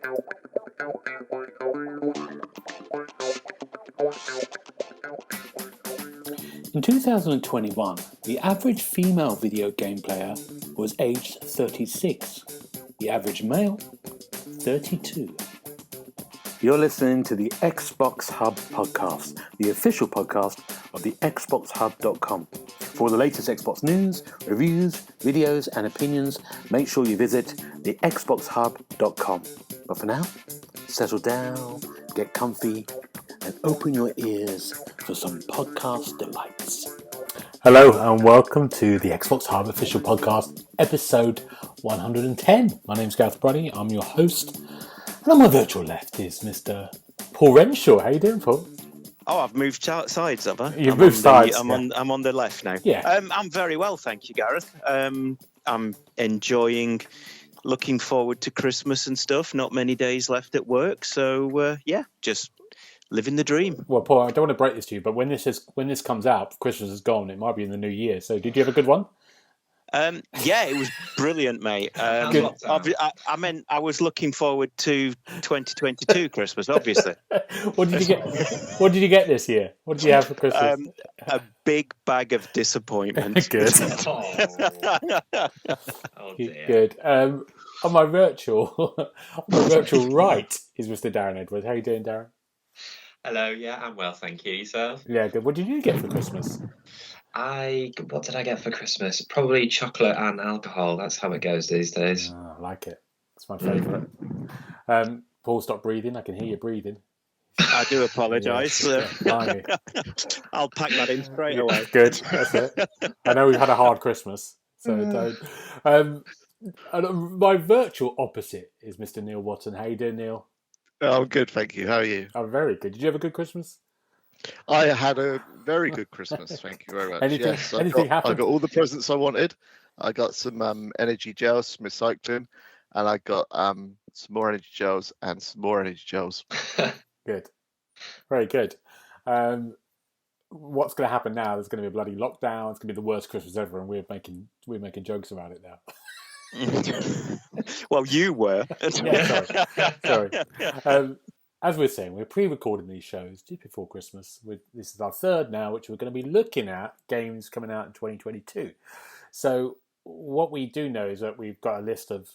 In 2021, the average female video game player was aged 36. The average male, 32. You're listening to the Xbox Hub Podcast, the official podcast of TheXboxHub.com. For all the latest Xbox news, reviews, videos, and opinions, make sure you visit TheXboxHub.com. But for now, settle down, get comfy, and open your ears for some podcast delights. Hello, and welcome to the Xbox Hub Official Podcast, episode 110. My name's Gareth Bruddy, I'm your host. And on my virtual left is Mr. Paul Renshaw. How you doing, Paul? Oh, I've moved sides, have I? You've moved sides. I'm on the left now. Yeah. I'm very well, thank you, Gareth. I'm enjoying, looking forward to Christmas and stuff. Not many days left at work, so just living the dream. Well, Paul, I don't want to break this to you, but when this comes out, Christmas is gone. It might be in the new year. So, did you have a good one? It was brilliant, mate. I was looking forward to 2022 Christmas, obviously. What did you get? What did you get this year? What did you have for Christmas? A big bag of disappointment. Good. Oh dear. Good. On my virtual right is Mr. Darren Edwards. How are you doing, Darren? Hello, yeah, I'm well, thank you. Yourself? Yeah, good. What did you get for Christmas? What did I get for Christmas? Probably chocolate and alcohol. That's how it goes these days. Oh, I like it. It's my favourite. Paul, stop breathing. I can hear you breathing. I do apologise. Yeah, I'll pack that in straight away. Good. That's it. I know we've had a hard Christmas, so don't. And my virtual opposite is Mr. Neil Watson. How you doing, Neil? Oh, I'm good, thank you. How are you? I'm very good. Did you have a good Christmas? I had a very good Christmas, thank you very much. Anything happened? I got all the presents I wanted. I got some energy gels, some recycling, and I got some more energy gels and some more energy gels. Good. Very good. What's going to happen now? There's going to be a bloody lockdown. It's going to be the worst Christmas ever, and we're making jokes about it now. Well, you were. Yeah, sorry. As we're saying, we're pre-recording these shows just before Christmas. This is our third now, which we're going to be looking at games coming out in 2022. So what we do know is that we've got a list of,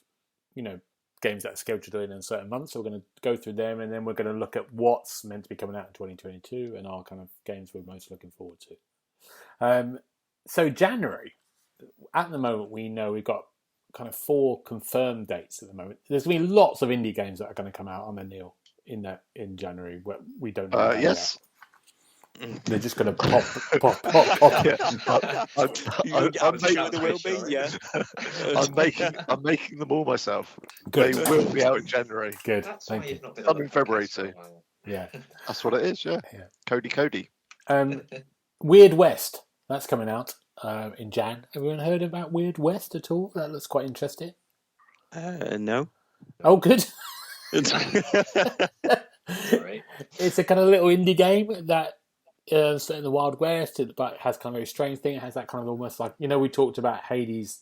games that are scheduled in certain months. So we're going to go through them, and then we're going to look at what's meant to be coming out in 2022 and our kind of games we're most looking forward to. So January, at the moment, we know we've got kind of 4 confirmed dates at the moment. There's going to be lots of indie games that are going to come out on the Neil in January. Where we don't know. Yes. They're just going to pop. Yeah. I'm making them all myself. Good. They will be out in January. Good. That's Thank why you. you've not been Some on in the February podcast for a too. while. Yeah. That's what it is. Yeah. Cody. Weird West. That's coming out in Jan. Everyone heard about Weird West at all? That looks quite interesting. No. Oh, good. Sorry. It's a kind of little indie game that set in the Wild West, but it has kind of a very strange thing. It has that kind of almost like, we talked about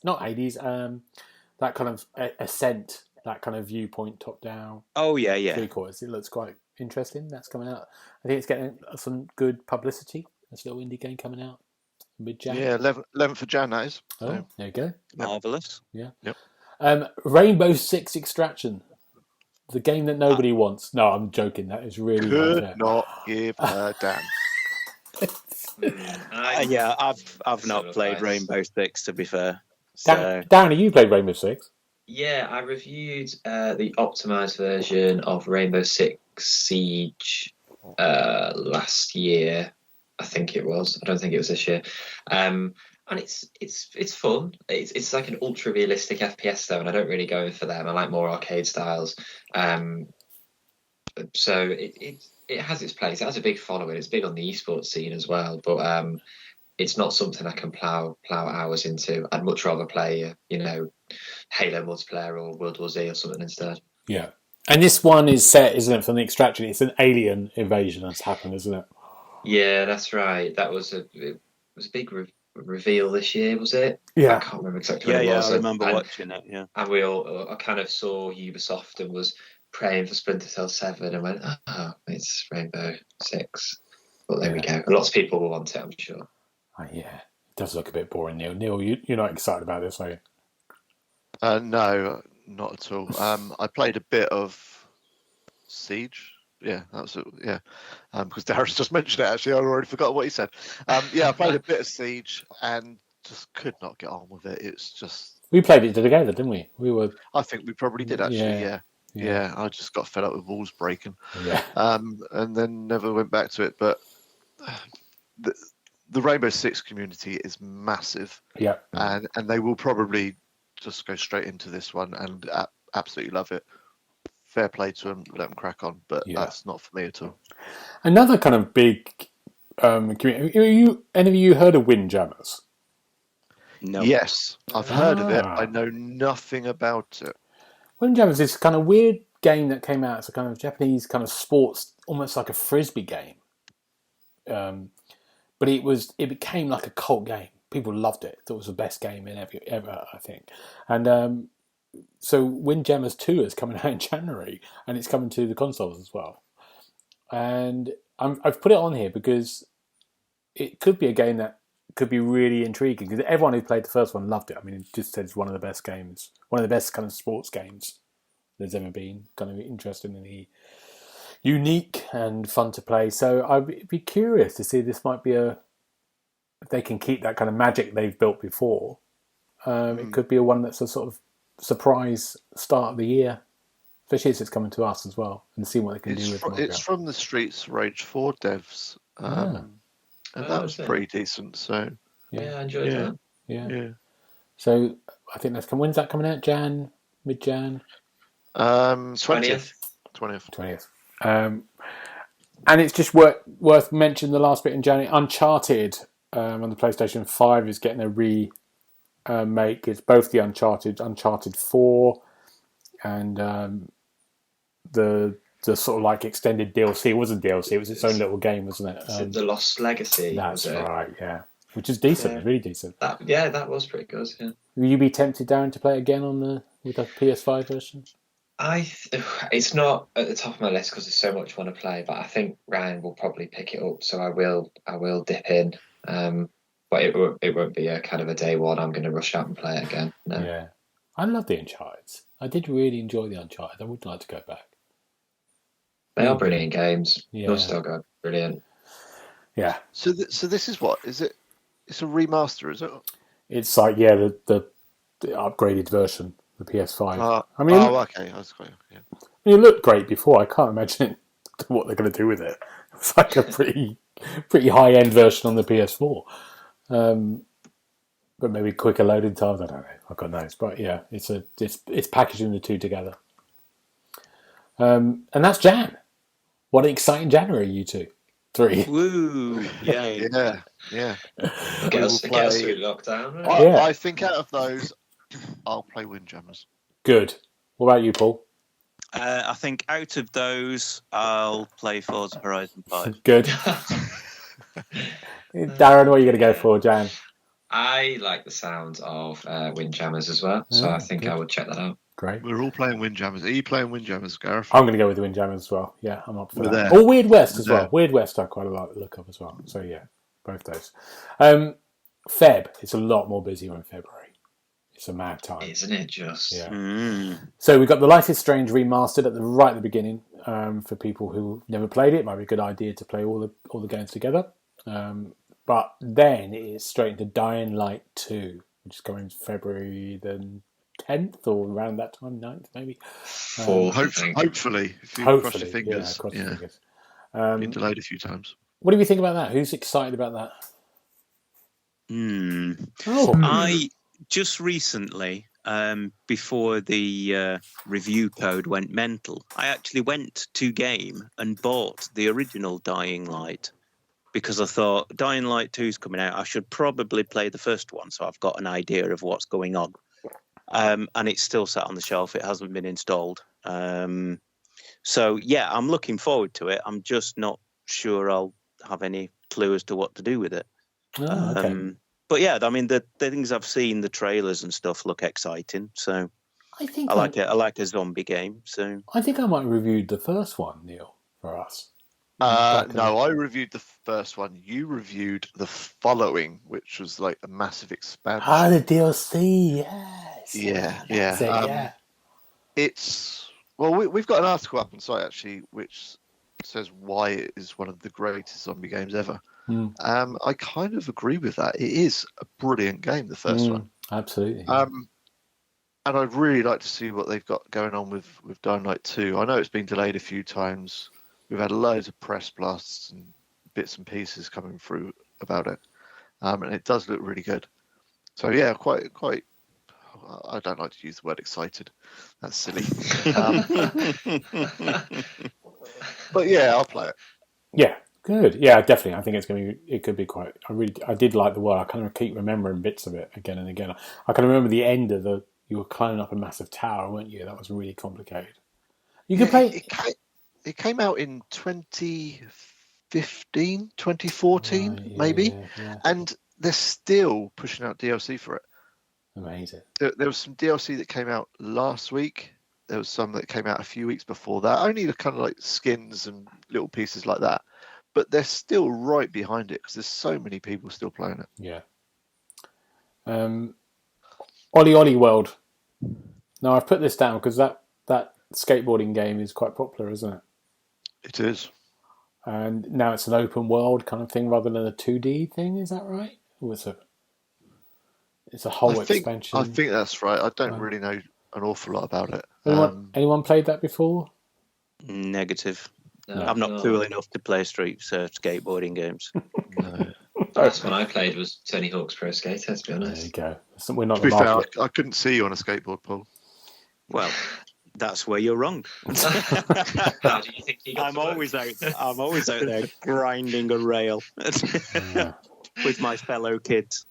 not Hades, that kind of Ascent, that kind of viewpoint, top down. Oh, yeah. 3/4. It looks quite interesting. That's coming out. I think it's getting some good publicity. This little indie game coming out mid-Jan. Yeah, 11th of Jan, that is. Oh, So. there you go. Marvellous. Yeah. Yep. Rainbow Six Extraction. The game that nobody wants. No, I'm joking. That is really Could not give a damn. I've not played Rainbow Six, to be fair. So. Darren, have you played Rainbow Six? Yeah, I reviewed the optimized version of Rainbow Six Siege last year. I think it was. I don't think it was this year. And it's fun. It's like an ultra realistic FPS though, and I don't really go in for them. I like more arcade styles. So it has its place. It has a big following. It's big on the esports scene as well. But it's not something I can plow hours into. I'd much rather play Halo multiplayer or World War Z or something instead. Yeah. And this one is set, isn't it, from the Extraction? It's an alien invasion that's happened, isn't it? Yeah, that's right. That was a big reveal this year, was it? Yeah. I can't remember exactly what it was. I remember watching it, yeah. And we all I kind of saw Ubisoft and was praying for Splinter Cell 7 and went, oh, it's Rainbow Six. Well, there we go. Lots of people will want it, I'm sure. Yeah, it does look a bit boring, Neil. Neil, you're not excited about this, are you? No, not at all. I played a bit of Siege. Yeah, that was it. Yeah, because Darren's just mentioned it. Actually, I already forgot what he said. Yeah, I played a bit of Siege and just could not get on with it. It's just We played it together, didn't we? I think we probably did actually. Yeah. I just got fed up with walls breaking. Yeah. And then never went back to it. But the Rainbow Six community is massive. Yeah. And they will probably just go straight into this one and absolutely love it. Fair play to them, let them crack on, but that's not for me at all. Another kind of big community. Any of you heard of Windjammers? No. Yes, I've heard of it. I know nothing about it. Windjammers is this kind of weird game that came out. It's a kind of Japanese kind of sports, almost like a frisbee game. But it became like a cult game. People loved it. Thought it was the best game in ever, I think. And so Windjammers 2 is coming out in January, and it's coming to the consoles as well. And I've put it on here because it could be a game that could be really intriguing, because everyone who played the first one loved it. I mean, it just said it's one of the best games, one of the best kind of sports games there's ever been. Kind of interestingly unique and fun to play. So I'd be curious to see if this might be if they can keep that kind of magic they've built before. It could be a one that's a sort of surprise start of the year, especially as it's coming to us as well, and see what they can do with it. It's from the Streets Rage 4 devs, and that was pretty decent. So I enjoyed that. Yeah. So I think that's when's that coming out? Mid-Jan? 20th. And it's just worth mentioning the last bit in January. Uncharted on the PlayStation 5 is getting a remake. It's both the Uncharted 4, and the sort of like extended DLC. It wasn't DLC; it was its own little game, wasn't it? The Lost Legacy. That's right. Yeah, which is decent. It's really decent. That was pretty good. Yeah. Will you be tempted, Darren, to play it again with the PS5 version? It's not at the top of my list because there's so much I want to play, but I think Ryan will probably pick it up, so I will dip in. But it won't be a kind of a day one. I'm going to rush out and play it again. No. Yeah, I love the Uncharted. I did really enjoy the Uncharted. I would like to go back. They are brilliant games. Yeah. Naughty Dog are brilliant. Yeah. So this is what is it? It's a remaster, is it? It's like the upgraded version, the PS5. Okay. That's great. Yeah. It looked great before. I can't imagine what they're going to do with it. It's like a pretty high end version on the PS4. But maybe quicker loading times. I don't know. I've got no. But yeah, it's packaging the two together. And that's Jan. What an exciting January, you two. 3. Woo! Yeah. Get us through lockdown. Right? I think out of those, I'll play Windjammers. Good. What about you, Paul? I think out of those, I'll play Forza Horizon 5. Good. Darren, what are you going to go for, Jan? I like the sound of Windjammers as well, so I think I would check that out. Great. We're all playing Windjammers. Are you playing Windjammers, Gareth? I'm going to go with the Windjammers as well. Yeah, I'm up for that. Or Weird West as well. Weird West I quite like the look of as well. So yeah, both those. Feb, it's a lot more busier in February. It's a mad time. Isn't it just? Yeah. So we've got the Life is Strange remastered right at the beginning. For people who never played it, might be a good idea to play all the games together. But then it's straight into Dying Light 2, which is coming February the 10th or around that time, 9th maybe. Hopefully, if you cross your fingers. Cross your fingers. Been delayed a few times. What do you think about that? Who's excited about that? I just recently, before the review code went mental, I actually went to Game and bought the original Dying Light because I thought Dying Light 2 is coming out. I should probably play the first one so I've got an idea of what's going on. And it's still sat on the shelf. It hasn't been installed. So, yeah, I'm looking forward to it. I'm just not sure I'll have any clue as to what to do with it. Okay. But, yeah, I mean, the things I've seen, the trailers and stuff look exciting. So, I think I like a zombie game. So I think I might have reviewed the first one, Neil, for us. No, I reviewed the first one. You reviewed the following, which was like a massive expansion. The DLC, yes. Yeah, That's yeah. it, yeah. It's we've got an article up on site actually, which says why it is one of the greatest zombie games ever. I kind of agree with that. It is a brilliant game, the first one. Absolutely. And I'd really like to see what they've got going on with Dying Light 2. I know it's been delayed a few times. We've had loads of press blasts and bits and pieces coming through about it, and it does look really good. So yeah, quite. I don't like to use the word excited. That's silly. But yeah, I'll play it. Yeah, good. Yeah, definitely. I think it's going to be. It could be quite. I did like the world. I kind of keep remembering bits of it again and again. I can remember the end of you were climbing up a massive tower, weren't you? That was really complicated. You could play. It came out in 2015, 2014, maybe, and they're still pushing out DLC for it. Amazing. There was some DLC that came out last week. There was some that came out a few weeks before that. Only the kind of like skins and little pieces like that. But they're still right behind it because there's so many people still playing it. Yeah. Ollie Ollie World. Now I've put this down because that skateboarding game is quite popular, isn't it? It is. And now it's an open world kind of thing rather than a 2D thing. Is that right? Or it's a whole expansion. I think that's right. I don't really know an awful lot about it. Anyone played that before? Negative. No, I'm not cool enough to play skateboarding games. No. The last one I played was Tony Hawk's Pro Skater, to be honest. There you go. We're not to be fair, I couldn't see you on a skateboard, Paul. Well, that's where you're wrong. How do you think you got I'm always out there grinding a rail with my fellow kids.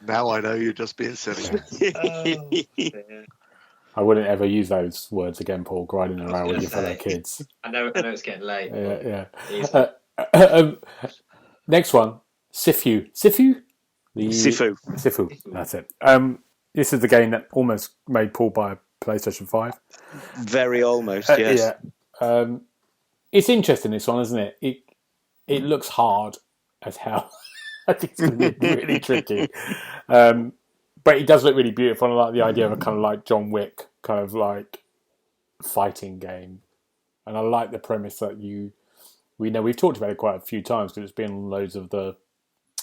Now I know you're just being silly. I wouldn't ever use those words again, Paul. Grinding a rail with your fellow kids. I know it's getting late. Yeah. Next one, Sifu. Sifu. That's it. This is the game that almost made Paul buy a PlayStation 5. Very almost, yes. Yeah. It's interesting, this one, isn't it? It looks hard as hell. I think it's going to be really tricky. But it does look really beautiful. And I like the idea of a kind of like John Wick kind of like fighting game. And I like the premise that we know we've talked about it quite a few times because it's been on loads of the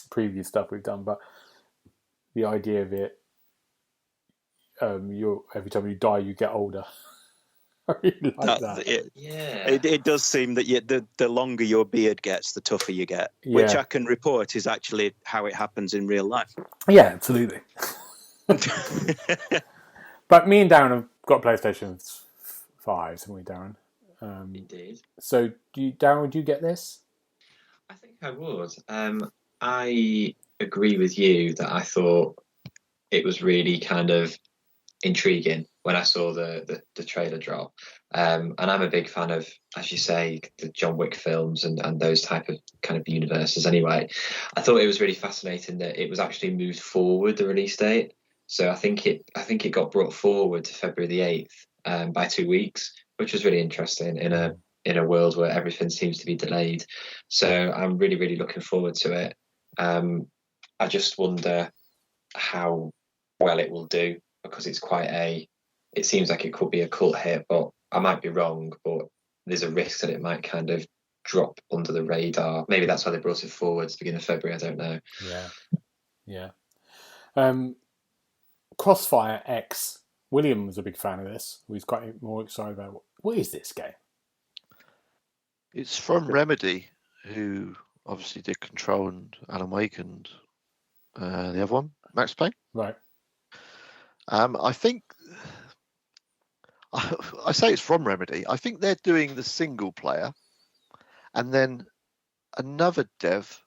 previous stuff we've done. But the idea of it, every time you die, you get older. I really like that. It does seem that the longer your beard gets, the tougher you get, which I can report is actually how it happens in real life. Yeah, absolutely. But me and Darren have got PlayStation 5s, haven't we, Darren? Indeed. So, Darren, would you get this? I think I would. I agree with you that I thought it was really kind of intriguing when I saw the trailer drop. And I'm a big fan of, as you say, the John Wick films and those type of kind of universes anyway. I thought it was really fascinating that it was actually moved forward, the release date. So I think it got brought forward to February the 8th by 2 weeks, which was really interesting in a world where everything seems to be delayed. So I'm really, really looking forward to it. I just wonder how well it will do, because it's it seems like it could be a cult hit, but I might be wrong, but there's a risk that it might kind of drop under the radar. Maybe that's why they brought it forward to the beginning of February, I don't know. Yeah. Crossfire X. William was a big fan of this. He's quite more excited about what is this game? It's from Remedy, who obviously did Control and Alan Wake and the other one, Max Payne. Right. I think I say it's from Remedy. I think they're doing the single player, and then another dev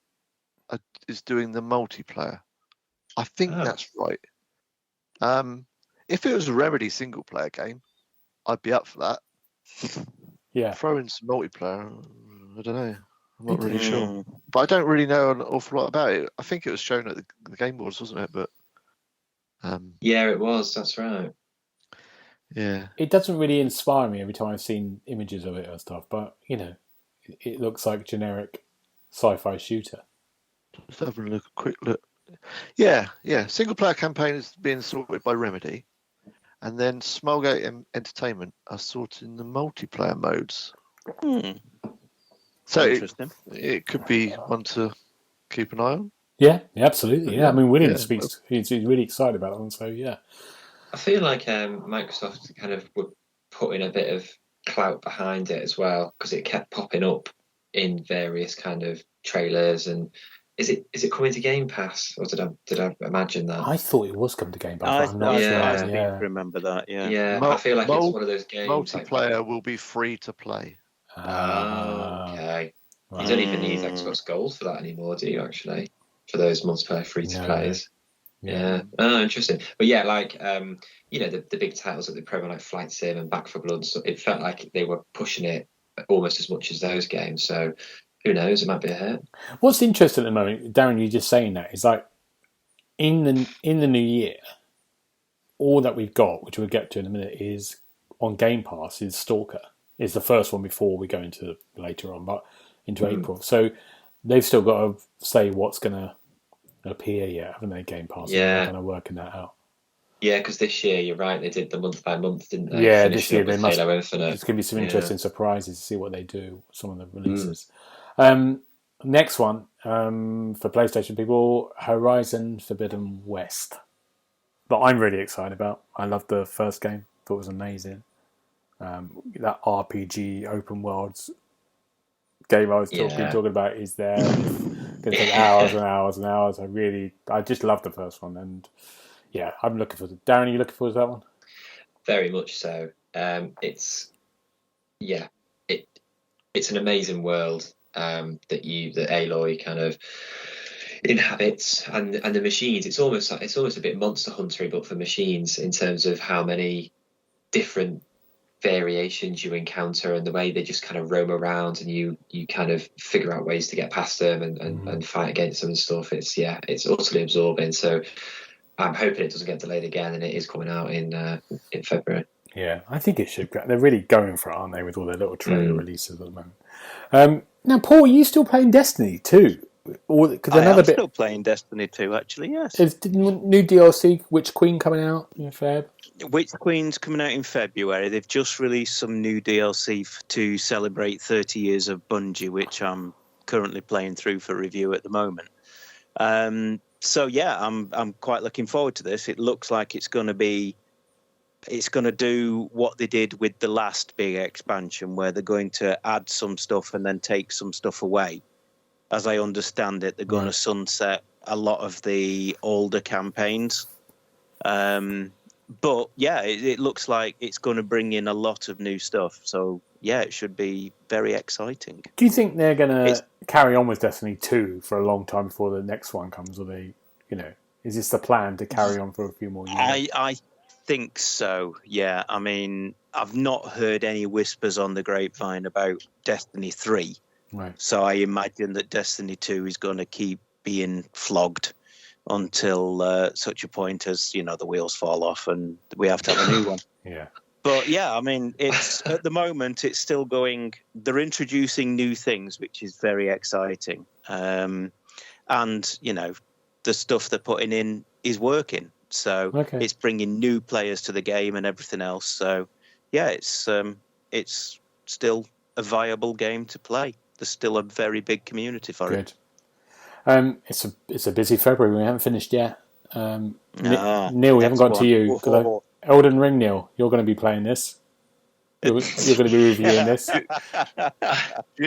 is doing the multiplayer. I think that's right. If it was a Remedy single player game, I'd be up for that. Yeah. Throw in some multiplayer. I don't know. I'm not really sure. But I don't really know an awful lot about it. I think it was shown at the Game Awards, wasn't it? But Yeah, it was. That's right. Yeah. It doesn't really inspire me every time I've seen images of it or stuff, but it looks like a generic sci-fi shooter. Just having a quick look. Yeah. Single player campaign is being sorted by Remedy, and then Smallgate Entertainment are sorting the multiplayer modes. So Interesting. It could be one to keep an eye on. Yeah, absolutely. Yeah, I mean, William Yeah. speaks. He's really excited about it, so yeah. I feel like Microsoft kind of were putting a bit of clout behind it as well, because it kept popping up in various kind of trailers. And is it coming to Game Pass, or did I imagine that? I thought it was coming to Game Pass. I'm not I sure. seem to remember that. Yeah. Yeah, I feel like it's one of those games. Multiplayer will be free to play. Okay. Right. You don't even need Xbox Gold for that anymore, do you? Actually, for those multiplayer free to plays. Yeah. Oh, interesting. But yeah, like the big titles that they promo, like Flight Sim and Back 4 Blood, so it felt like they were pushing it almost as much as those games. So who knows? It might be a hit. What's interesting at the moment, Darren, you just saying that, is like in the new year, all that we've got, which we'll get to in a minute, is on Game Pass. Is Stalker. Is the first one before we go into later on, but into April. So they've still got to say what's going to appear yet, haven't they? Game Pass. Yeah. They're kind of working that out. Yeah, because this year, you're right, they did the month by month, didn't they? Yeah, this year they must. Halo Infinite. There's going to be some interesting surprises to see what they do, some of the releases. Next one, for PlayStation people, Horizon Forbidden West. That I'm really excited about. I loved the first game. Thought it was amazing. That RPG open worlds game I was talking about is there. It's going to take hours and hours and hours. I just love the first one, and yeah, I'm looking forward to it. Darren, are you looking forward to that one? Very much so. It's an amazing world that Aloy kind of inhabits, and the machines. It's almost a bit Monster Hunter, but for machines, in terms of how many different variations you encounter and the way they just kind of roam around, and you kind of figure out ways to get past them and fight against them and stuff. It's utterly absorbing. So I'm hoping it doesn't get delayed again, and it is coming out in February. Yeah, I think it should. They're really going for it, aren't they, with all their little trailer releases at the moment. Now, Paul, are you still playing Destiny 2? I'm still playing Destiny 2, actually, yes. Is new DLC, Witch Queen, coming out in Feb? Witch Queen's coming out in February. They've just released some new DLC to celebrate 30 years of Bungie, which I'm currently playing through for review at the moment. So yeah, I'm quite looking forward to this. It looks like it's going to do what they did with the last big expansion, where they're going to add some stuff and then take some stuff away. As I understand it, they're going to sunset a lot of the older campaigns. But yeah, it looks like it's going to bring in a lot of new stuff. So yeah, it should be very exciting. Do you think they're going to carry on with Destiny 2 for a long time before the next one comes? Or is this the plan to carry on for a few more years? I think so, yeah. I mean, I've not heard any whispers on the grapevine about Destiny 3. Right. So I imagine that Destiny 2 is going to keep being flogged until such a point as, the wheels fall off and we have to have a new one. Yeah. But yeah, I mean, it's at the moment it's still going. They're introducing new things, which is very exciting. And the stuff they're putting in is working. So it's bringing new players to the game and everything else. So yeah, it's still a viable game to play. There's still a very big community for it. It's a busy February. We haven't finished yet. Neil, we haven't got to you. Elden Ring, Neil, you're going to be playing this. You're going to be reviewing this. Do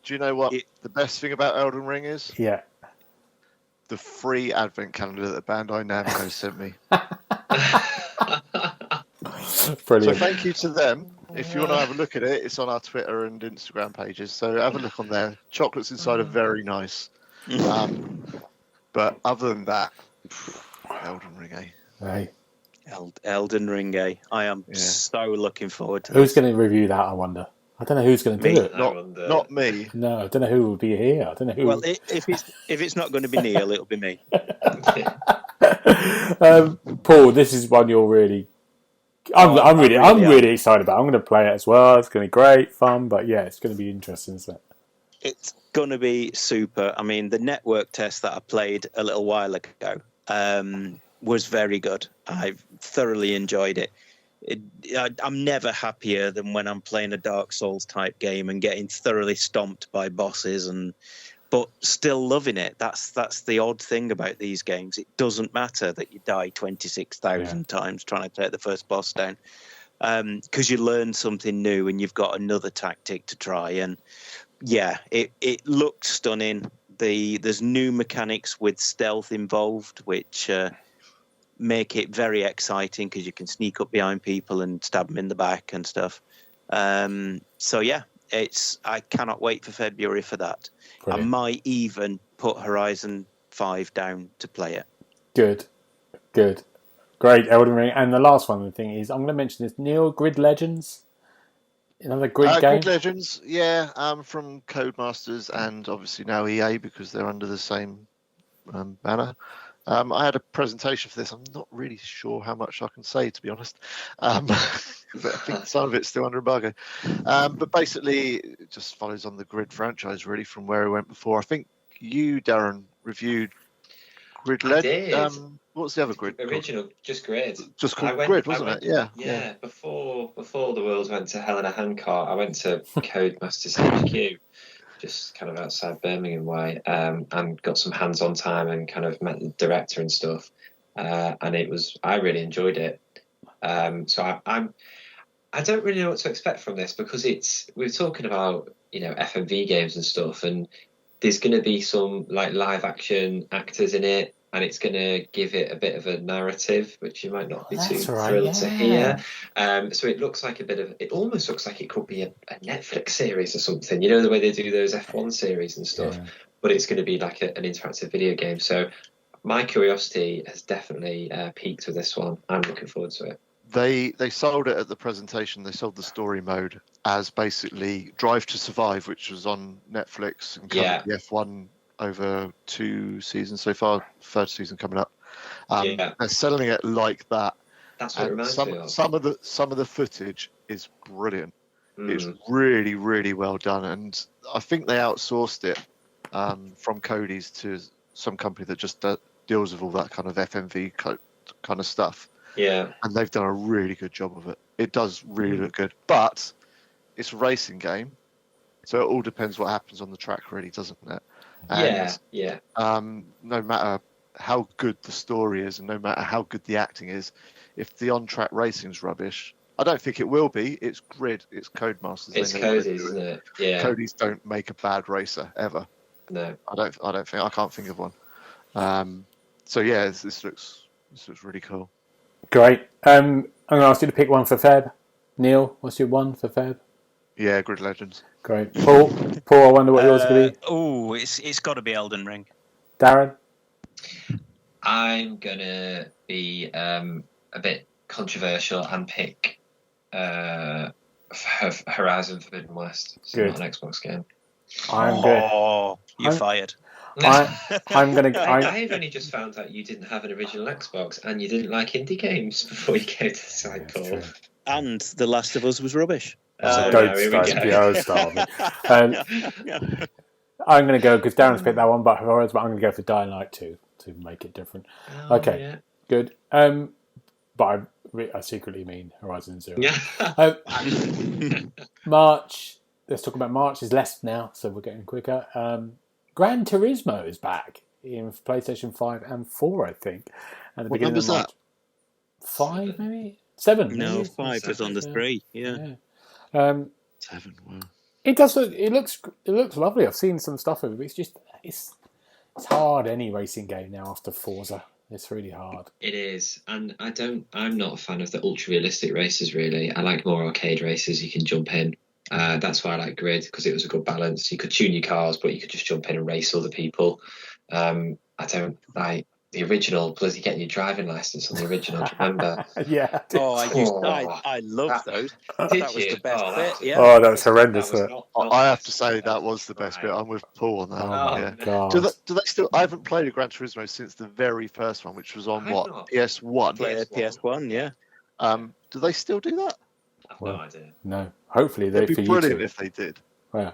you know what the best thing about Elden Ring is? Yeah. The free advent calendar that Bandai Namco sent me. Brilliant. So thank you to them. If you want to have a look at it, it's on our Twitter and Instagram pages. So have a look on there. Chocolates inside are very nice. But other than that, Elden Ring, Hey. Elden Ring, I am so looking forward to Who's going to review that, I wonder? I don't know who's going to do it. Not me. No, I don't know who will be here. I don't know who. Well, if it's not going to be Neil, it'll be me. Paul, this is one you're really. I'm really excited about. I'm going to play it as well. It's going to be great fun, but yeah, it's going to be interesting, isn't it? It's going to be super. I mean, the network test that I played a little while ago was very good. I thoroughly enjoyed it. I'm never happier than when I'm playing a Dark Souls type game and getting thoroughly stomped by bosses, but still loving it. That's the odd thing about these games. It doesn't matter that you die 26,000 times trying to take the first boss down, because you learn something new and you've got another tactic to try. And yeah, it looks stunning. There's new mechanics with stealth involved, which make it very exciting because you can sneak up behind people and stab them in the back and stuff. So yeah, I cannot wait for February for that. Brilliant. I might even put Horizon 5 down to play it. Good. Great, Elden Ring. And the last one, the thing is, I'm going to mention this, Neil, Grid Legends. Another Grid game? Grid Legends, yeah, from Codemasters and obviously now EA because they're under the same banner. I had a presentation for this. I'm not really sure how much I can say, to be honest. I think some of it's still under embargo. But basically, it just follows on the Grid franchise, really, from where it went before. I think you, Darren, reviewed Grid Legends. What was the other Grid? Original, just Grid. Just called Grid, wasn't it? Yeah. Before the world went to hell in a handcart, I went to Codemasters HQ. Just kind of outside Birmingham way, and got some hands-on time and kind of met the director and stuff. And I really enjoyed it. So I don't really know what to expect from this because we're talking about, FMV games and stuff, and there's going to be some like live action actors in it, and it's going to give it a bit of a narrative, which you might not be too thrilled to hear. So it looks like it almost looks like it could be a Netflix series or something. You know, the way they do those F1 series and stuff, but it's going to be like an interactive video game. So my curiosity has definitely peaked with this one. I'm looking forward to it. They sold it at the presentation. They sold the story mode as basically Drive to Survive, which was on Netflix and covered the F1 over 2 seasons so far, third season coming up. They're selling it like that. That's what it reminds me of. Some of the footage is brilliant. It's really, really well done, and I think they outsourced it from Cody's to some company that just deals with all that kind of FMV kind of stuff. Yeah, and they've done a really good job of it. It does really look good, but it's a racing game, so it all depends what happens on the track, really, doesn't it? And, no matter how good the story is, and no matter how good the acting is, if the on-track racing's rubbish, I don't think it will be. It's Grid, it's Codemasters. It's Cody's, isn't it? Yeah. Cody's don't make a bad racer ever. No, I can't think of one. So yeah, this looks really cool. Great. I'm going to ask you to pick one for Feb. Neil, what's your one for Feb? Yeah, Grid Legends. Great. Paul, I wonder what yours could be. It's got to be Elden Ring. Darren? I'm going to be a bit controversial and pick Horizon Forbidden West. It's not an Xbox game. I'm good. Oh, you're fired. I'm going to... I've only just found out you didn't have an original Xbox and you didn't like indie games before you came to the side, Paul. And The Last of Us was rubbish. Don't start me. I'm going to go, because Darren's picked that one, but I'm going to go for Dying Light 2 to make it different. Good. But I secretly mean Horizon Zero. Yeah. March. Let's talk about March. Is less now, so we're getting quicker. Gran Turismo is back in PlayStation 5 and 4, I think. At the beginning of March. 5, maybe? 7? No, maybe? 5 was on the 3. Yeah. 7. Wow. It does. It looks lovely. I've seen some stuff of it. But it's hard any racing game now after Forza. It's really hard. It is, and I'm not a fan of the ultra realistic races. Really, I like more arcade races. You can jump in. That's why I like Grid, because it was a good balance. You could tune your cars, but you could just jump in and race other people. I don't like The original, bloody getting your driving license on the original. Do you remember? Yeah. Oh, I loved those. Did That was you? the best Oh, bit. Yeah. Oh, that was horrendous. That was not I have best. to say that was the best bit. I'm with Paul on that. Oh, yeah. my God. Do they still? I haven't played a Gran Turismo since the very first one, which was on I've what not. PS1. Play PS1, yeah. Do they still do that? I've no idea. No. Hopefully they It'd for be you brilliant two. if they did. Yeah.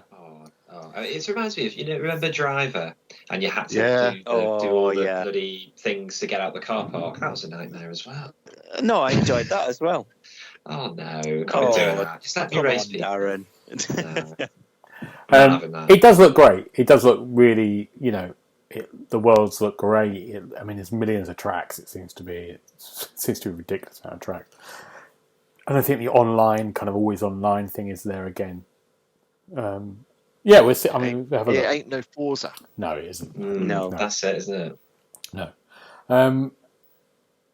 It reminds me of, remember Driver, and you had to Yeah. do all the yeah. bloody things to get out the car park. That was a nightmare as well. No, I enjoyed that as well. Oh no, can't be doing that. Just let me Come race on, people. Darren. No. I'm not having that. It does look great. It does look really, the worlds look great. There's millions of tracks. It seems to be. It seems to be a ridiculous amount of tracks. And I think the online, kind of always online thing is there again. We'll see. We have a look. It ain't no Forza. No, it isn't. No. That's it, isn't it? No.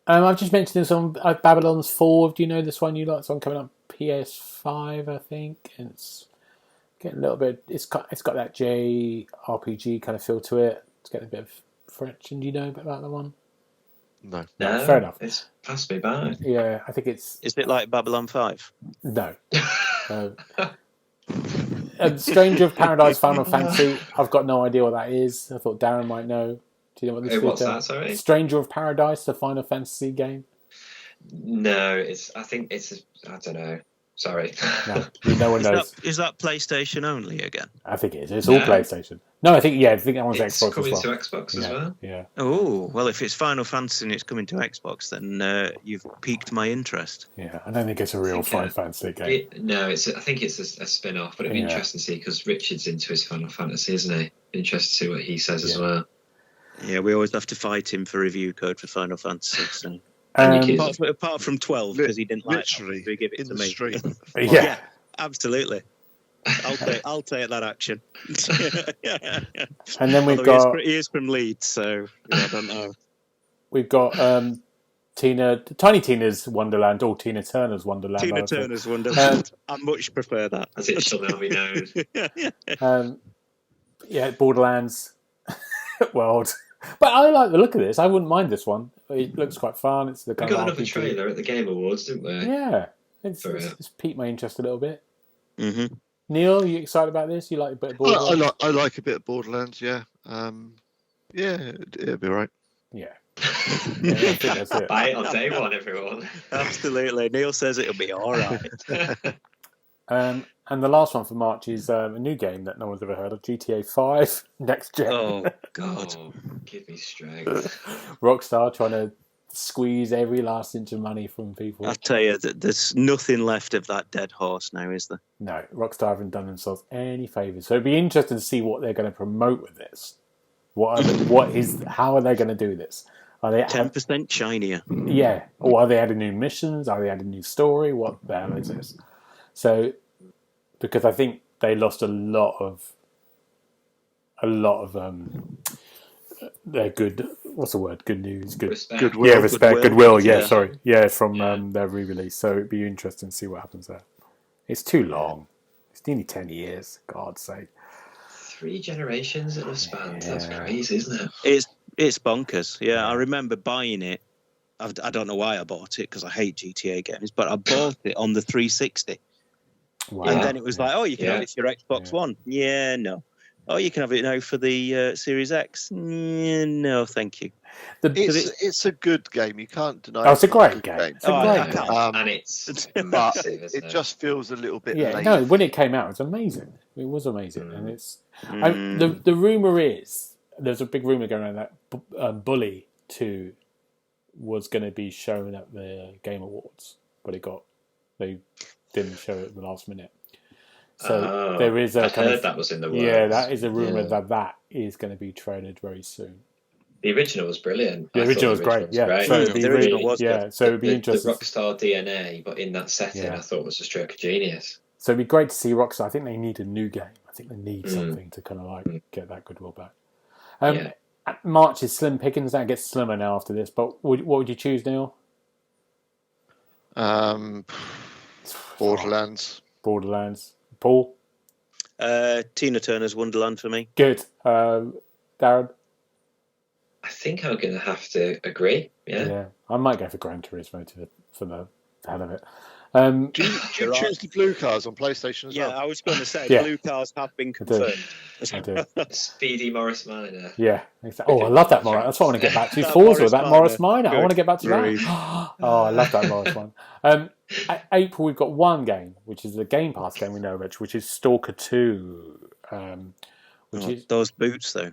I've just mentioned this on Babylon's 4. Do you know this one? You like this one coming up PS5, I think. And it's getting a little bit. It's got that JRPG kind of feel to it. It's getting a bit of French. And do you know about that one? No. No, fair enough. It's passed me by. Yeah, I think it's Is it like Babylon 5? no. Stranger of Paradise Final Fantasy. I've got no idea what that is. I thought Darren might know. Do you know what this is? What's that? Sorry. Stranger of Paradise, the Final Fantasy game. No, I think it's. I don't know. Sorry. No one knows. Is that PlayStation only again? I think it is. It's all PlayStation. No, I think that one's It's Xbox coming as well. to Xbox as well. Yeah. Oh, well, if it's Final Fantasy and it's coming to Xbox, then you've piqued my interest. Yeah, I don't think it's a real Final Fantasy game. I think it's a spin-off, but it'd be interesting to see because Richard's into his Final Fantasy, isn't he? Interesting to see what he says as well. Yeah, we always have to fight him for review code for Final Fantasy. So. Apart from 12, because he didn't like it, so he gave it in to the me. stream. Yeah, absolutely. I'll take that action. And then we've Although got... he is from Leeds, so I don't know. We've got Tiny Tina's Wonderland, or Tina Turner's Wonderland. Tina Turner's Wonderland. I much prefer that. As it shall now be known. Borderlands world. But I like the look of this. I wouldn't mind this one. It looks quite fun. It's the We kind got of another RPG. trailer at the Game Awards, didn't we? Yeah, it's piqued my interest a little bit. Mm-hmm. Neil, are you excited about this? You like a bit of Borderlands? I like a bit of Borderlands. Yeah. It'll be right. Yeah. I think that's it. Buy it on day one, everyone. Absolutely. Neil says it'll be all right. And the last one for March is a new game that no one's ever heard of, GTA 5 Next Gen. Oh, God. Oh, give me strength. Rockstar trying to squeeze every last inch of money from people. I'll tell you, there's nothing left of that dead horse now, is there? No, Rockstar haven't done themselves any favours. So it'd be interesting to see what they're going to promote with this. How are they going to do this? Are they 10% shinier? Yeah. Or are they adding new missions? Are they adding new story? What the hell is this? So, because I think they lost a lot of their good. What's the word? Good news. Respect. Goodwill. Yeah, respect. Goodwill. Yeah, Yeah. sorry. Yeah, from their re-release. So it'd be interesting to see what happens there. It's too long. It's nearly 10 years. God's sake. 3 generations it was spanned. That's crazy, isn't it? It's bonkers. Yeah, I remember buying it. I don't know why I bought it because I hate GTA games, but I bought it on the 360. Wow. And then it was like, oh, you can have it for your Xbox Yeah. One. Yeah, no. Oh, you can have it now for the Series X. No, thank you. It's a good game. You can't deny. Oh, it's a great good game. It's a great game. And it's massive, isn't It just feels a little bit late. No, when it came out, it was amazing. It was amazing, and it's the rumor is there's a big rumor going around that Bully 2 was going to be shown at the Game Awards, but they didn't show it at the last minute. So there is I heard that was in the works. Yeah, that is a rumor that is going to be trailered very soon. The original was brilliant. The original was great. Yeah, So the original was good. So it'd be interesting. The Rockstar DNA, but in that setting, I thought was a stroke of genius. So it'd be great to see Rockstar. I think they need a new game. I think they need something to kind of get that goodwill back. March is slim pickings. That gets slimmer now after this. But what would you choose, Neil? Borderlands. Paul? Tina Turner's Wonderland for me. Good. Darren? I think I'm going to have to agree. Yeah. I might go for Gran Turismo for the hell of it. Do you choose the blue cars on PlayStation as well? Yeah, I was going to say Yeah. blue cars have been I do. confirmed. I do. Speedy Morris Minor. Yeah, exactly. Oh, I love that Morris. That's what I want to get back to. That Forza, Morris that Morris Minor. Minor. I Good want to get back to grief. that. Oh, I love that Morris one. April, we've got one game, which is the Game Pass game we know, Rich, which is Stalker 2, is those boots though.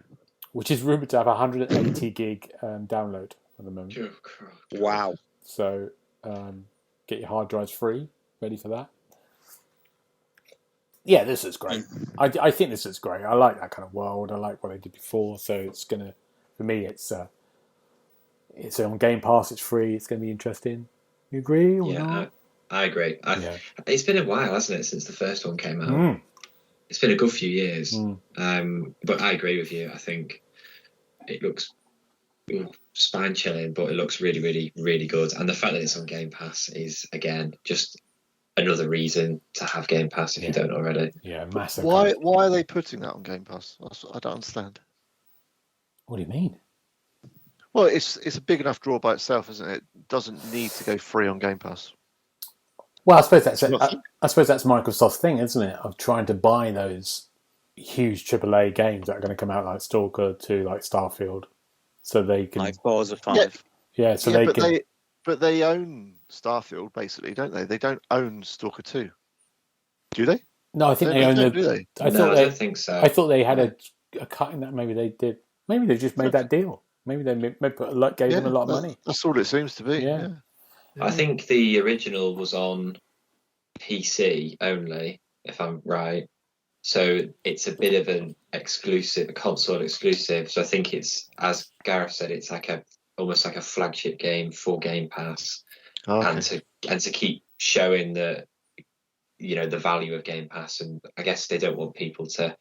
which is rumored to have 180 gig download at the moment. Oh, crap. Wow. So get your hard drives free, ready for that. Yeah, this is great. I think this is great. I like that kind of world. I like what they did before. So it's gonna, for me, it's on Game Pass. It's free. It's gonna be interesting. You agree or not? I agree. It's been a while, hasn't it, since the first one came out? It's been a good few years. But I agree with you. I think it looks spine chilling, but it looks really, really, really good. And the fact that it's on Game Pass is, again, just another reason to have Game Pass if you don't already. Yeah, massive. Why are they putting that on Game Pass? I don't understand. What do you mean? Well, it's a big enough draw by itself, isn't it? It doesn't need to go free on Game Pass. Well, I suppose that's Microsoft's thing, isn't it? Of trying to buy those huge AAA games that are going to come out, like Stalker 2, like Starfield, so they can. Like Forza 5. Yeah, so they can. But they own Starfield, basically, don't they? They don't own Stalker 2, do they? No, I think they own do they? I don't think so. I thought they had a cut in that. Maybe they did. Maybe they just made that deal. Maybe they gave them a lot of money. That's all it seems to be. Yeah. I think the original was on PC only, if I'm right. So it's a bit of an exclusive, a console exclusive. So I think it's, as Gareth said, it's like almost like a flagship game for Game Pass, and to keep showing the value of Game Pass. And I guess they don't want people to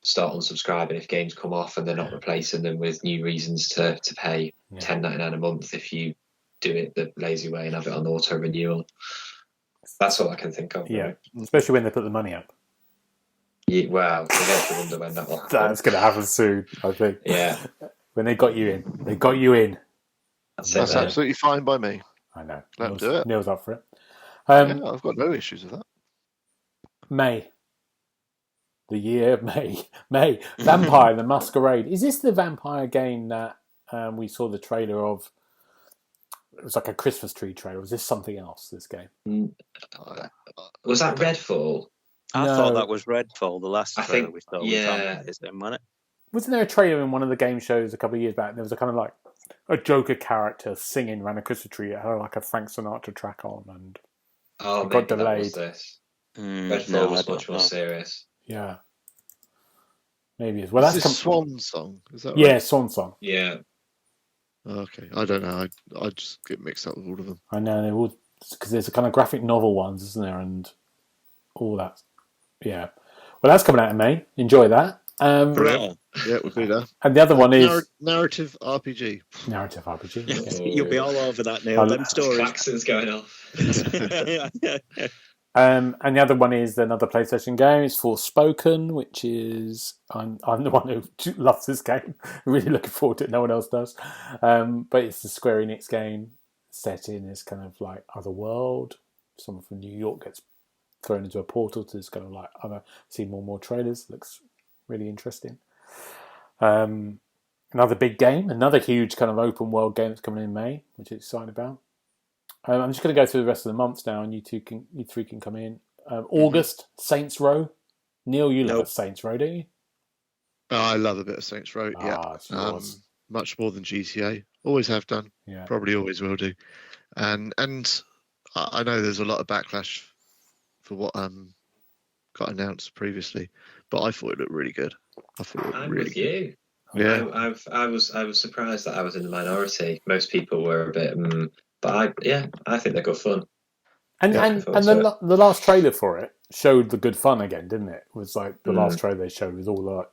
start unsubscribing if games come off and they're not replacing them with new reasons to pay $10.99 a month if you do it the lazy way and have it on auto renewal. That's all I can think of. Yeah, especially when they put the money up. Yeah, well, I guess you wonder when that will happen. That's going to happen soon, I think. Yeah. When they got you in. That's absolutely fine by me. I know. Let them do it. Neil's up for it. I've got no issues with that. May. The year May. Vampire the Masquerade. Is this the vampire game that we saw the trailer of? It was like a Christmas tree trailer. Was this something else, this game? Was that Redfall? I thought that was Redfall, the last trailer we saw. Yeah. Wasn't it? Wasn't there a trailer in one of the game shows a couple of years back? There was a kind of like a Joker character singing around a Christmas tree. It had like a Frank Sinatra track on, and it got delayed. That was this. Redfall was much more serious. Yeah, maybe it's well. That's Swan Song. Is that right? Yeah, Swan Song. Yeah. Okay, I don't know. I just get mixed up with all of them. I know they're all because there's a kind of graphic novel ones, isn't there, and all that. Yeah. Well, that's coming out in May. Enjoy that. Yeah, we'll do that. And the other one is narrative RPG. Narrative RPG. Yeah. You'll be all over that, Neil. Them stories. Klaxon's going off. And the other one is another PlayStation game. It's Forspoken, which is I'm the one who loves this game. Really looking forward to it. No one else does. But it's the Square Enix game set in this kind of like other world. Someone from New York gets thrown into a portal to this kind of like see more and more trailers. Looks really interesting. Another big game, another huge kind of open world game that's coming in May, which I'm excited about. I'm just going to go through the rest of the months now, and you three can come in. August, Saints Row. Neil, you love Saints Row, don't you? Oh, I love a bit of Saints Row. Yeah, much more than GTA. Always have done. Yeah, probably always will do. And I know there's a lot of backlash for what got announced previously, but I thought it looked really good. I thought it I'm really with good. you. Yeah, I was surprised that I was in the minority. Most people were a bit, but I think they're good fun. And the last trailer for it showed the good fun again, didn't it? It was like the last trailer they showed was all like,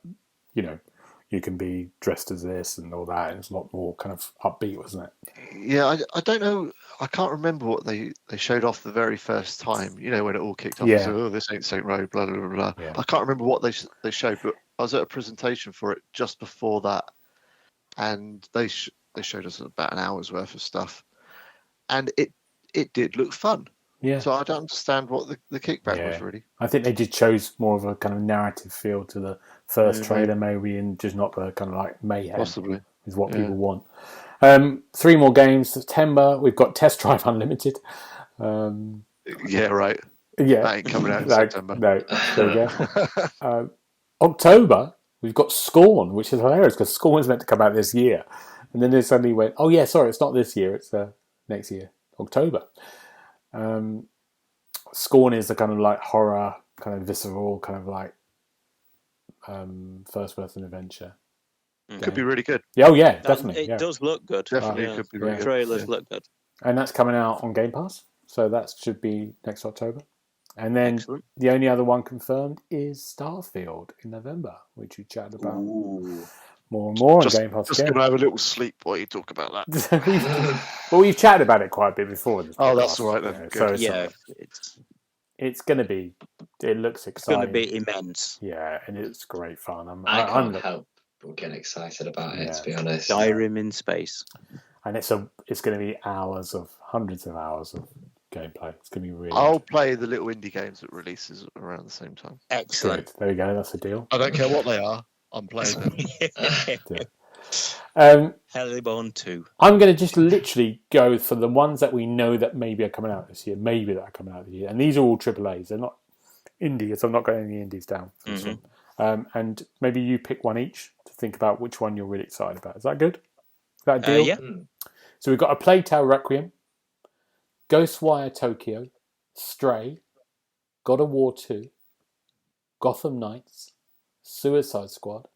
you can be dressed as this and all that, and it's a lot more kind of upbeat, wasn't it? Yeah, I don't know. I can't remember what they showed off the very first time. When it all kicked off. Yeah. So, this ain't Saint Row, blah blah blah blah. Yeah. I can't remember what they showed, but I was at a presentation for it just before that and they showed us about an hour's worth of stuff, and it did look fun. Yeah. So I don't understand what the kickback was really. I think they just chose more of a kind of narrative feel to the first trailer, maybe, and just not the kind of like mayhem. Possibly. Is what people want. 3 more games. September, we've got Test Drive Unlimited. Yeah, right. Yeah. That ain't coming out in September. No, there we go. October, we've got Scorn, which is hilarious because Scorn's meant to come out this year. And then they suddenly went, oh, yeah, sorry, it's not this year, it's next year, October. Scorn is a kind of like horror, kind of visceral, kind of like first-person adventure. Could be really good. Yeah, oh, yeah, definitely. It does look good. Definitely could be really good. Trailers look good. And that's coming out on Game Pass, so that should be next October. And then Excellent. the only other one confirmed is Starfield in November, which we chatted about more and more on Game Pass. Just going to have a little sleep while you talk about that. We've chatted about it quite a bit before. That's all right then. So it's going to be. It looks exciting. It's going to be immense. Yeah, and it's great fun. I can't help but get excited about it. To be honest, Skyrim in space, and it's going to be hundreds of hours of gameplay. It's going to be really. I'll play the little indie games that releases around the same time. Excellent. Good. There we go. That's a deal. I don't care what they are. I'm playing them. Hellbourne 2. I'm going to just literally go for the ones that we know that maybe are coming out this year. Maybe that are coming out this year, and these are all AAAs. They're not indies. So I'm not going any indies down. And maybe you pick one each to think about which one you're really excited about. Is that good? Is that a deal? Yeah. So we've got A Plague Tale Requiem, Ghostwire Tokyo, Stray, God of War 2, Gotham Knights, Suicide Squad,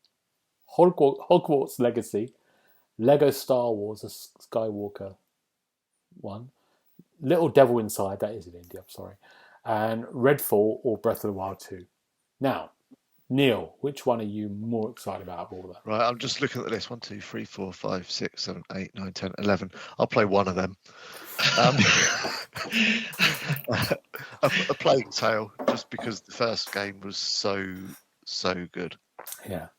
Hogwarts Legacy, Lego Star Wars: A Skywalker 1, Little Devil Inside, that is an indie, I'm sorry, and Redfall or Breath of the Wild 2. Now, Neil, which one are you more excited about of all that? Right, I'm just looking at the list. 1, 2, 3, 4, 5, 6, 7, 8, 9, 10, 11. I'll play one of them. A Plague Tale, just because the first game was so good. Yeah.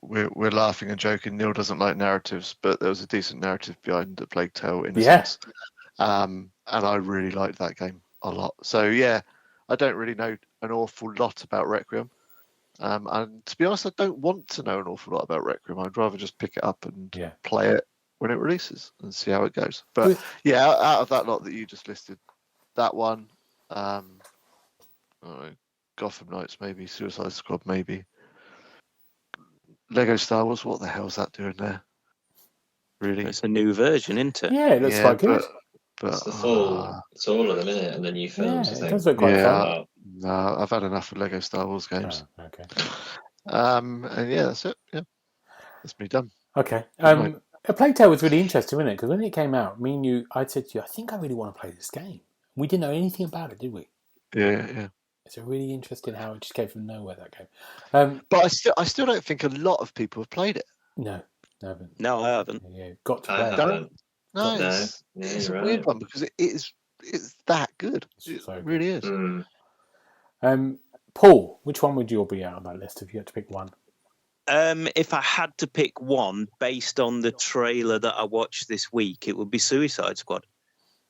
We're laughing and joking. Neil doesn't like narratives, but there was a decent narrative behind the Plague Tale in a sense. And I really liked that game a lot. So yeah, I don't really know an awful lot about Requiem. And to be honest, I don't want to know an awful lot about Requiem. I'd rather just pick it up and play it when it releases and see how it goes. But yeah, out of that lot that you just listed, that one, Gotham Knights maybe, Suicide Squad maybe, Lego Star Wars, what the hell's that doing there? Really? It's a new version, isn't it? Yeah, it looks quite good. But it's the full, it's all of them, isn't it? And the new films. Yeah, it does look quite fun. No, I've had enough of Lego Star Wars games. Oh, okay. And yeah, that's it. Yeah, that's me done. Okay. A Plague Tale was really interesting, wasn't it? Because when it came out, me and you, I said to you, I think I really want to play this game. We didn't know anything about it, did we? Yeah. It's really interesting how it just came from nowhere, that game. But I still don't think a lot of people have played it. No, I haven't. No, I haven't. Yeah, got to play it. No, it's a weird one because it's that good. It really is. Paul, which one would you be out on that list if you had to pick one? If I had to pick one based on the trailer that I watched this week, it would be Suicide Squad.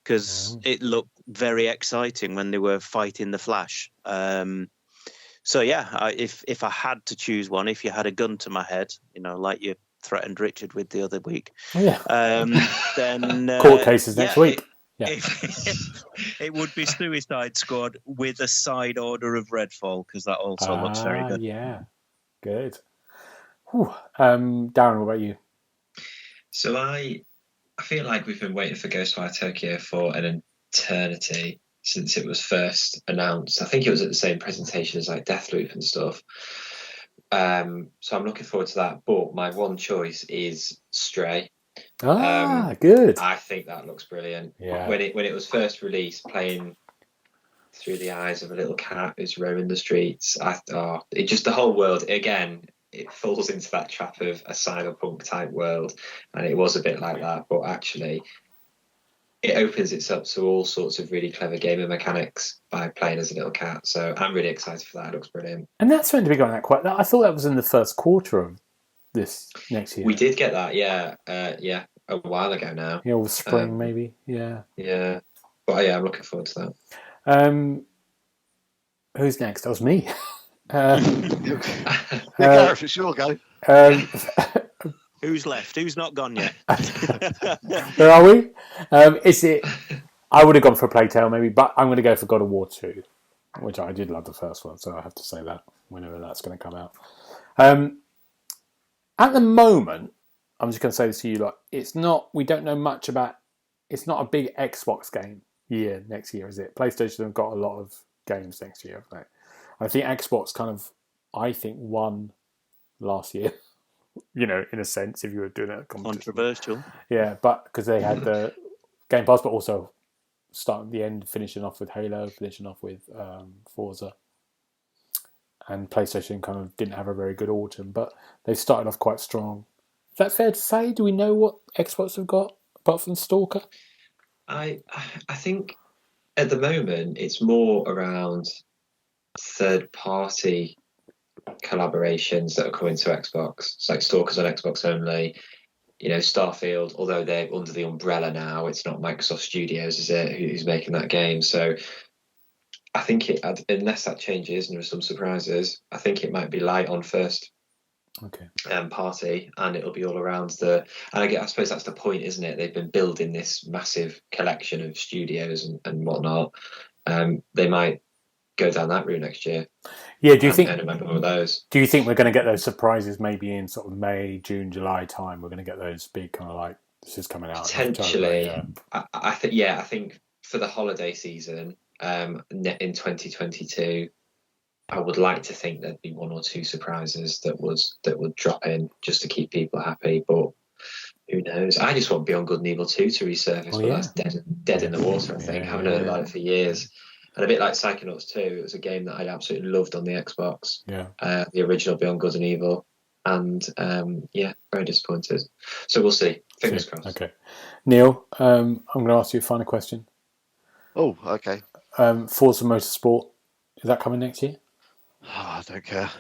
Because it looked very exciting when they were fighting the Flash. So yeah, if I had to choose one, if you had a gun to my head, like you threatened Richard with the other week, then court cases next week. It would be Suicide Squad with a side order of Redfall, because that also looks very good. Yeah, good. Whew. Darren, what about you? So I feel like we've been waiting for Ghostwire Tokyo for an eternity since it was first announced. I think it was at the same presentation as like Deathloop and stuff. So I'm looking forward to that. But my one choice is Stray. Good. I think that looks brilliant. Yeah. When it was first released, playing through the eyes of a little cat who's roaming the streets, it just, the whole world again. It falls into that trap of a cyberpunk type world, and it was a bit like that, but actually it opens it up to all sorts of really clever gaming mechanics by playing as a little cat. So I'm really excited for that. It looks brilliant. And that's meant to be going out quite. I thought that was in the first quarter of this next year? We did get that, yeah, a while ago now. Yeah, or spring maybe. Yeah. Yeah, but yeah, I'm looking forward to that. Who's next? That was me. Gareth, it's your go. Who's left? Who's not gone yet? Where are we? Is it? I would have gone for a Plague Tale maybe, but I'm going to go for God of War 2, which I did love the first one, so I have to say that whenever that's going to come out. At the moment, I'm just going to say this to you: like, it's not. We don't know much about. It's not a big Xbox game year next year, is it? PlayStation have got a lot of games next year, haven't they? I think Xbox won last year. In a sense, if you were doing a competition. Controversial. Yeah, but because they had the Game Pass, but also starting the end, finishing off with Halo, finishing off with Forza. And PlayStation kind of didn't have a very good autumn, but they started off quite strong. Is that fair to say? Do we know what Xbox have got, apart from Stalker? I think at the moment it's more around third-party collaborations that are coming to Xbox. It's like Stalker's on Xbox only. Starfield, although they're under the umbrella now, it's not Microsoft Studios, is it, who's making that game? So I think unless that changes and there are some surprises, I think it might be light on first party, and it'll be all around I suppose that's the point, isn't it? They've been building this massive collection of studios and whatnot. They might go down that route next year. Yeah, do you think? Those. Do you think we're going to get those surprises maybe in sort of May, June, July time? We're going to get those big kind of like this is coming out potentially. I think for the holiday season in 2022, I would like to think there'd be one or two surprises that would drop in just to keep people happy, but who knows? I just want Beyond Good and Evil 2 to resurface, but that's dead in the water. I think haven't heard about it for years. And a bit like Psychonauts 2, it was a game that I absolutely loved on the Xbox. Yeah. The original Beyond Good and Evil. And very disappointed. So we'll see. Fingers crossed. Okay. Neil, I'm going to ask you a final question. Oh, okay. Forza Motorsport, is that coming next year? Oh, I don't care.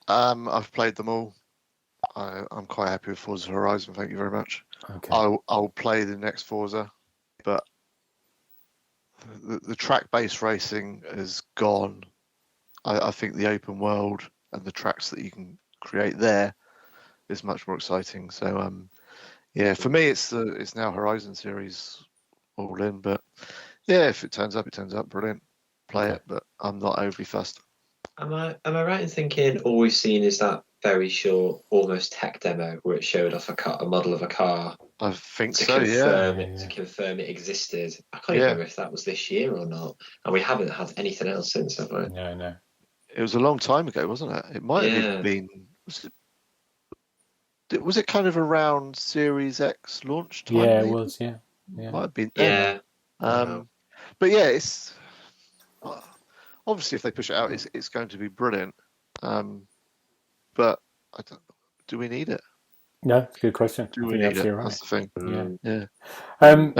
I've played them all. I'm quite happy with Forza Horizon. Thank you very much. Okay. I'll play the next Forza, but the track-based racing is gone. I think the open world and the tracks that you can create there is much more exciting. So, for me, it's now Horizon series all in. But yeah, if it turns up, brilliant. Play it, but I'm not overly fussed. Am I right in thinking all we've seen is that very short, almost tech demo where it showed off a model of a car? I think to so. confirm it existed. I can't even remember if that was this year or not. And we haven't had anything else since, have we? No. It was a long time ago, wasn't it? It might have even been. Was it kind of around Series X launch time? Yeah, it was. Yeah. Might have been. Yeah. But yeah, it's obviously if they push it out, it's going to be brilliant. But do we need it? No, it's a good question. Do we need it? Right. That's the thing. Yeah. And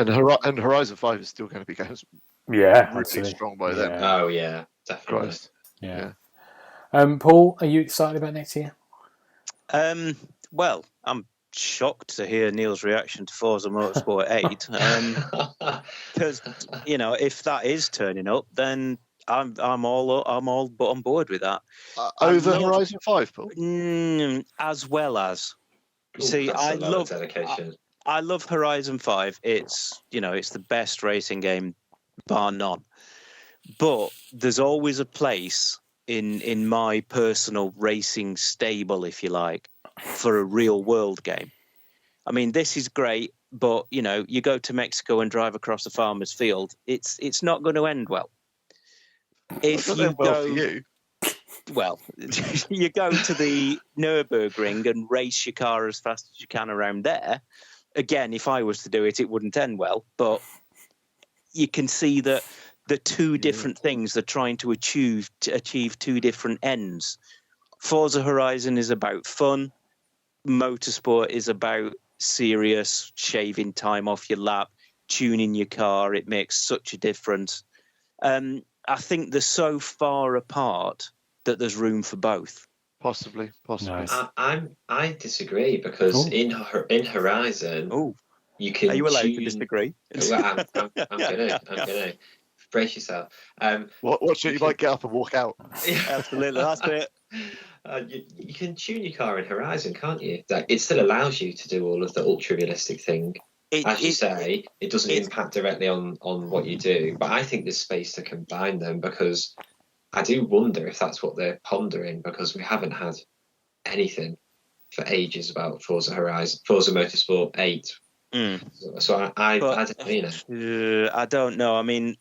Horizon 5 is still going to be going really strong by then. Oh yeah, definitely. Christ. Yeah. Paul, are you excited about next year? Well, I'm shocked to hear Neil's reaction to Forza Motorsport 8. Because if that is turning up, then I'm all but on board with that. Over Horizon 5, Paul? As well as. See, I love Horizon 5. It's it's the best racing game, bar none. But there's always a place in my personal racing stable, if you like, for a real world game. I mean, this is great, but you go to Mexico and drive across a farmer's field, it's not going to end well. If you go, you go to the Nürburgring and race your car as fast as you can around there. Again, if I was to do it, it wouldn't end well. But you can see that the two different things they're trying to achieve two different ends. Forza Horizon is about fun. Motorsport is about serious, shaving time off your lap, tuning your car. It makes such a difference. I think they're so far apart that there's room for both. Possibly. Nice. I disagree because Ooh. in Horizon, Oh, you can are you allowed to tune. disagree? Well, I'm gonna brace yourself. Watch it. You might get up and walk out. Absolutely, that's it. You can tune your car in Horizon, can't you? Like, it still allows you to do all of the ultra realistic thing. As you say, it doesn't impact directly on what you do. But I think there's space to combine them, because I do wonder if that's what they're pondering, because we haven't had anything for ages about Forza Motorsport 8. So I don't know. I don't know. I mean,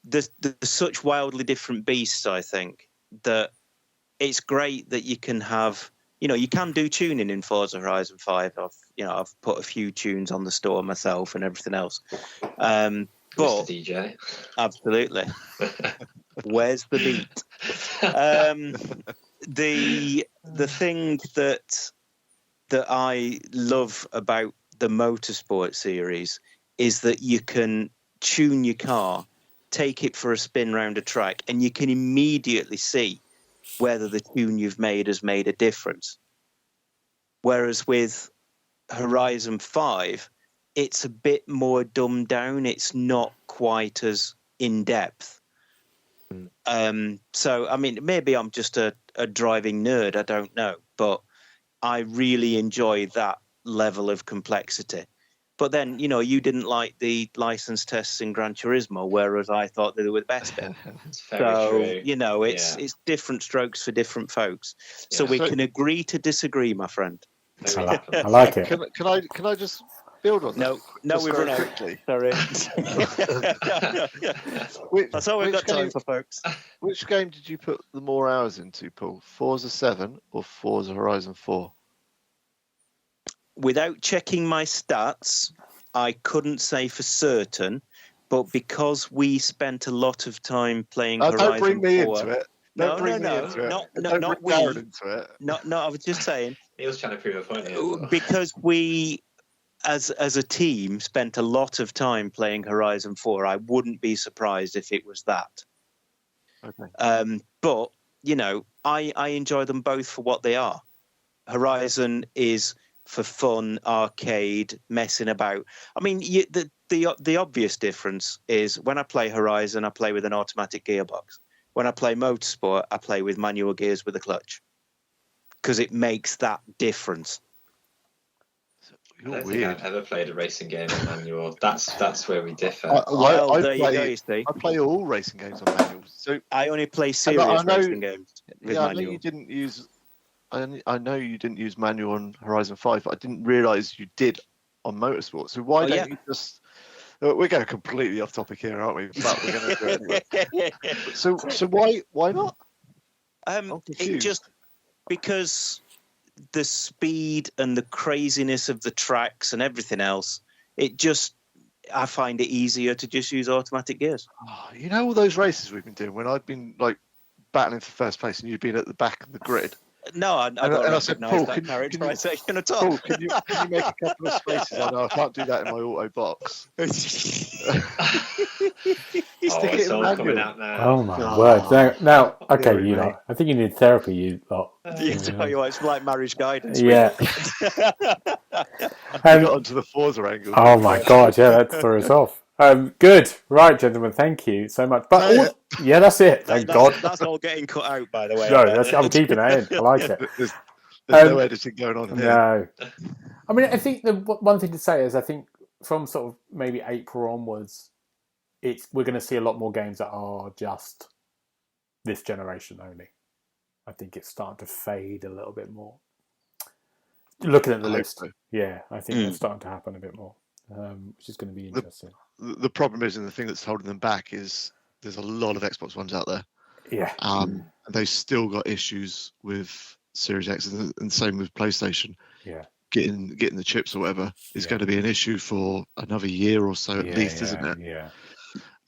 there's such wildly different beasts, I think, that it's great that you can have, you can do tuning in Forza Horizon 5. I've put a few tunes on the store myself and everything else. Mr. But DJ. Absolutely. Where's the beat? The thing that I love about the Motorsport series is that you can tune your car, take it for a spin round a track, and you can immediately see whether the tune you've made has made a difference. Whereas with Horizon 5, it's a bit more dumbed down. It's not quite as in-depth. So, I mean, maybe I'm just a driving nerd, I don't know. But I really enjoy that level of complexity. But then, you didn't like the license tests in Gran Turismo, whereas I thought they were the best bit. It's very true. It's different strokes for different folks. So we can agree to disagree, my friend. I like it. Can I just build on that? No, we've run out. Quickly. Sorry. That's all we've got time for, folks. Which game did you put the more hours into, Paul? Forza 7 or Forza Horizon 4? Without checking my stats, I couldn't say for certain, but because we spent a lot of time playing Horizon 4... Don't bring me into it. No. Not we. Into it. No, I was just saying... He was trying to prove a point here. Because we, as a team, spent a lot of time playing Horizon 4, I wouldn't be surprised if it was that. Okay. But, I enjoy them both for what they are. Horizon is... for fun, arcade, messing about. I mean, the obvious difference is when I play Horizon, I play with an automatic gearbox. When I play Motorsport, I play with manual gears with a clutch, because it makes that difference. I don't think I've ever played a racing game on manual. That's where we differ. There you go, you see. I play all racing games on manual. So I only play serious racing games with manual. I know you didn't use... I know you didn't use manual on Horizon 5, but I didn't realise you did on Motorsport. So why don't you just... We're going completely off topic here, aren't we? But we're going to do it anyway. So why not? It just... Because the speed and the craziness of the tracks and everything else, I find it easier to just use automatic gears. Oh, all those races we've been doing when I've been battling for first place and you've been at the back of the grid. No, I don't recognise that characterisation at all. Paul, can you make a couple of spaces? I know I can't do that in my auto box. It's all coming out now. Oh my word! Now, okay, you lot. I think you need therapy, you lot. It's like marriage guidance. Yeah. Got onto the Forza angle. Oh my god! Yeah, that threw us off. Good, right, gentlemen. Thank you so much. But that's it. Thank God. That's all getting cut out, by the way. No, I'm keeping it in. I like it. There's no editing going on here. No. I mean, I think the one thing to say is I think from sort of maybe April onwards, we're going to see a lot more games that are just this generation only. I think it's starting to fade a little bit more. Looking at the list, yeah, I think that's starting to happen a bit more, which is going to be interesting. The problem is, and the thing that's holding them back is there's a lot of Xbox Ones out there. Yeah. And they've still got issues with Series X, and same with PlayStation. Yeah. Getting the chips or whatever is going to be an issue for another year or so at least, isn't it? Yeah.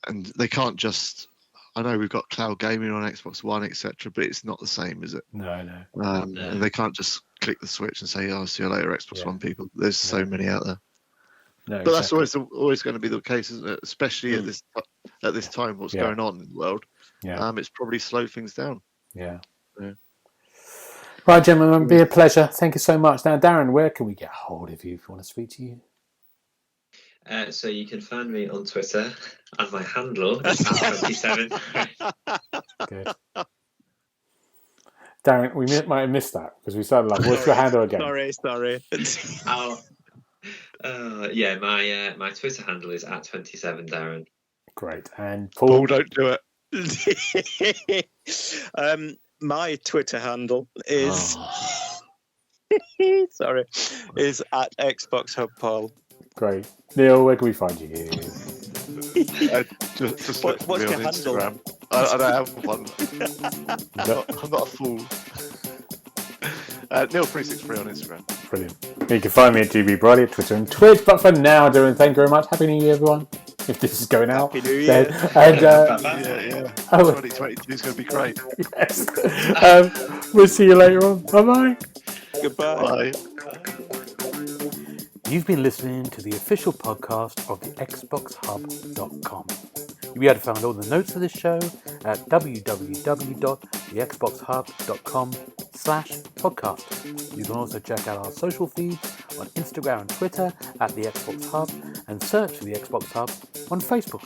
And they can't just... I know we've got cloud gaming on Xbox One, etc., but it's not the same, is it? No. And they can't just click the switch and say, "Oh, see you later, Xbox One people." There's so many out there. No, but that's always going to be the case, isn't it? Especially at this time, what's going on in the world. Yeah. It's probably slowed things down. Yeah. Right, gentlemen, it'll be a pleasure. Thank you so much. Now, Darren, where can we get hold of you if you want to speak to you? So you can find me on Twitter, and my handle is @27. Good. Darren, we might have missed that because we started like, what's your handle again? Sorry. My Twitter handle is @27Darren. Great. And Paul, Paul, don't do it. My Twitter handle is is @XboxHub great. Neil, where can we find you? Just look for What's me your on handle? Instagram. I don't have one. I'm not a fool. Neil363 on Instagram. Brilliant. You can find me at GB Briley at Twitter and Twitch. But for now, Darren, thank you very much. Happy New Year, everyone. If this is going out. Happy New Year. And, Yeah. Oh, 2022 is going to be great. yes. We'll see you later on. Bye-bye. Goodbye. Bye. You've been listening to the official podcast of TheXboxHub.com. You'll be able to find all the notes of this show at www.TheXboxHub.com/podcast. You can also check out our social feeds on Instagram and Twitter at The Xbox Hub and search for The Xbox Hub on Facebook.